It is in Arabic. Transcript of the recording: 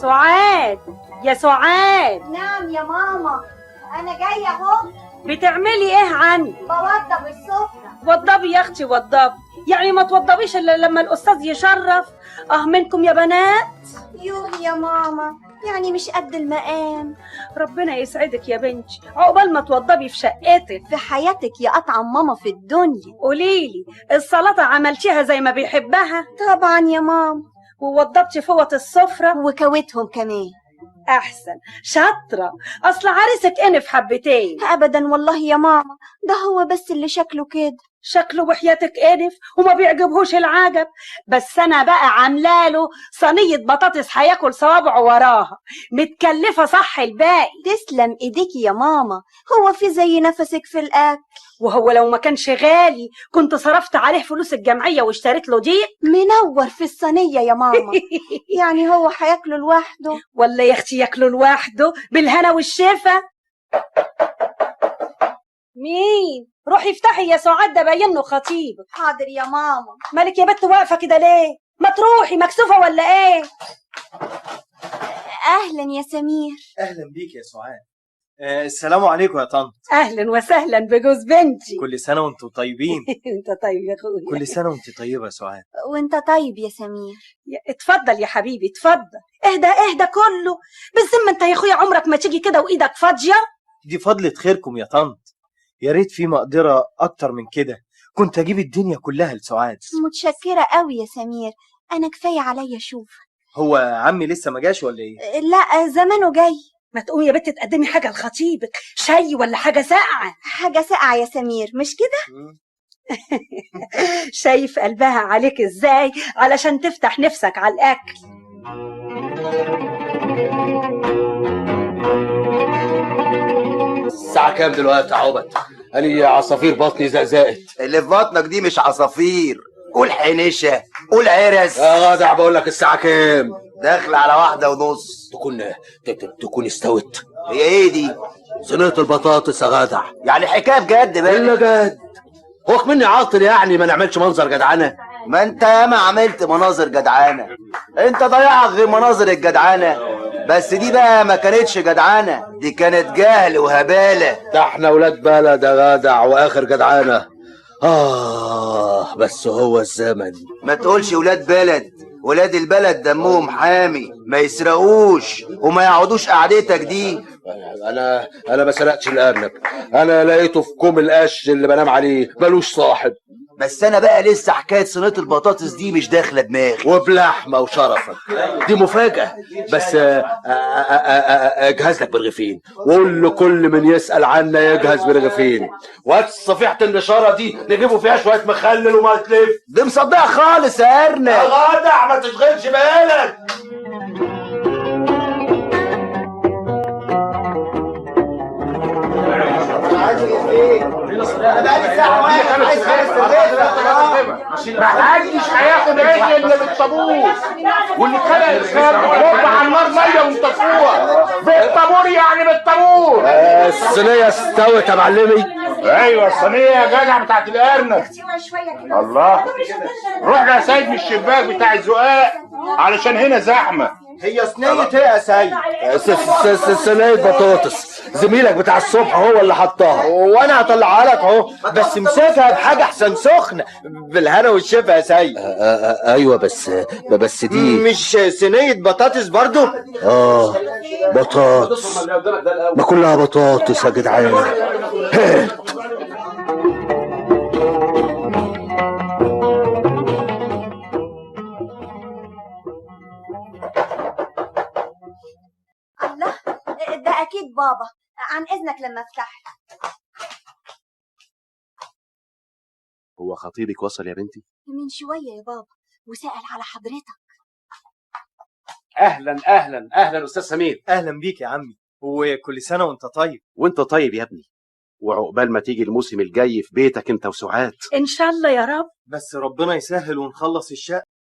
سعاد، يا سعاد. نعم يا ماما، انا جايه اهو. بتعملي ايه عني؟ بوضب السفره. وضبي يا اختي وضبي، يعني ما توضبيش الا لما الاستاذ يشرف. منكم يا بنات. يوه يا ماما، يعني مش قد المقام. ربنا يسعدك يا بنتي، عقبال ما توضبي في شقتك. في حياتك يا اطعم ماما في الدنيا. قوليلي، السلطه عملتيها زي ما بيحبها؟ طبعا يا ماما. ووضبتي فوط السفره وكويتهم كمان. احسن، شاطره. اصل عريسك انف حبتين. ابدا والله يا ماما، ده هو بس اللي شكله كده. شكله وحياتك انف وما بيعجبهوش العجب. بس انا بقى عاملاله صينيه بطاطس هياكل صوابعه وراها، متكلفه صح الباقي. تسلم ايديكي يا ماما، هو في زي نفسك في الاكل. وهو لو ما كانش غالي كنت صرفت عليه فلوس الجمعيه واشتريت له ديك. منور في الصينيه يا ماما. يعني هو هياكله لوحده ولا يا اختي ياكله لوحده بالهنا والشفا. مين؟ روحي افتحي يا سعاد، ده باين له خطيبك. حاضر يا ماما. مالك يا بت واقفه كده ليه؟ ما تروحي، مكسوفه ولا ايه؟ اهلا يا سمير. اهلا بيك يا سعاد. السلام عليكم يا طنط. اهلا وسهلا بجوز بنتي. كل سنه وانتم طيبين. انت طيب يا اخويا. كل سنه وانت طيبه يا سعاد. وانت طيب يا سمير. اتفضل يا حبيبي اتفضل. اهدى اهدى كله بالذمه، انت يا اخويا عمرك ما تيجي كده وايدك فاضيه. دي فضلة خيركم يا طنط، يا ريت في مقدره اكتر من كده كنت اجيب الدنيا كلها لسعاد. متشكره قوي يا سمير، انا كفايه عليا اشوف. هو عمي لسه ما جاش ولا ايه؟ لا زمانه جاي. ما تقومي يا بت تقدمي حاجه لخطيبك، شاي ولا حاجه ساقعه. حاجه ساقعه يا سمير مش كده؟ شايف قلبها عليك ازاي علشان تفتح نفسك على الاكل. الساعة كام دلوقتي يا عبد؟ أنا عصافير بطني زقزقت. اللي في بطنك دي مش عصافير، قول حنشة، قول عرس. يا جدع بقول لك الساعة كام؟ داخل على 1:30. تكون استوت. هي ايه دي؟ صينية البطاطس يا جدع. يعني حكاية بجد بقى؟ إلا جد. هو مني عاطل يعني ما نعملش منظر جدعانة؟ ما انت ياما عملت مناظر جدعانة، انت ضيعك غير مناظر الجدعانة. بس دي بقى ما كانتش جدعانة، دي كانت جهل وهبالة. ده احنا ولاد بلد يا جدع واخر جدعانة. بس هو الزمن. ما تقولش ولاد بلد، ولاد البلد دمهم حامي، ما يسرقوش وما يقعدوش قعدتك دي. انا ما سرقتش الارنب، انا لقيته في كوم القش اللي بنام عليه ملوش صاحب. بس انا بقى لسه حكايه صينيه البطاطس دي مش داخله دماغي. وبلحمه وشرفك دي مفاجاه. بس اجهز لك برغيفين، وقول لكل من يسال عنا يجهز برغيفين. وهات صفيحه النشاره دي نجيبوا فيها شويه مخلل وما تلف. دي مصدقه خالص يا ارنب. يا جدع ما تشغلش بالك. محدش هياخد عجل الا بالطابور، واللي خلق الخير بيحط على النار ميه ومطفوها بالطابور، يعني بالطابور. الصينيه استوت يا معلمي. ايوه الصينيه يا جدع بتاعت الارنب. الله، رحنا يا سيد من الشباك بتاع الزقاق علشان هنا زحمه. هي صينيه ايه يا سيد؟ صينيه بطاطس، زميلك بتاع الصبح هو اللي حطها وانا هطلعها لك اهو، بس مسكها بحاجه احسن سخنه بالهنا والشفا يا سيد. ايوه بس دي مش صينيه بطاطس برضو؟ بطاطس، ما كلها بطاطس يا جدعان. الله، ده اكيد بابا. عن اذنك لما افتح. هو خطيبك وصل يا بنتي؟ من شويه يا بابا وسأل على حضرتك. اهلا اهلا اهلا استاذ سمير. اهلا بيك يا عمي، وكل سنه وانت طيب. وانت طيب يا ابني، وعقبال ما تيجي الموسم الجاي في بيتك انت وسعاد. ان شاء الله يا رب. بس ربنا يسهل ونخلص الشقه.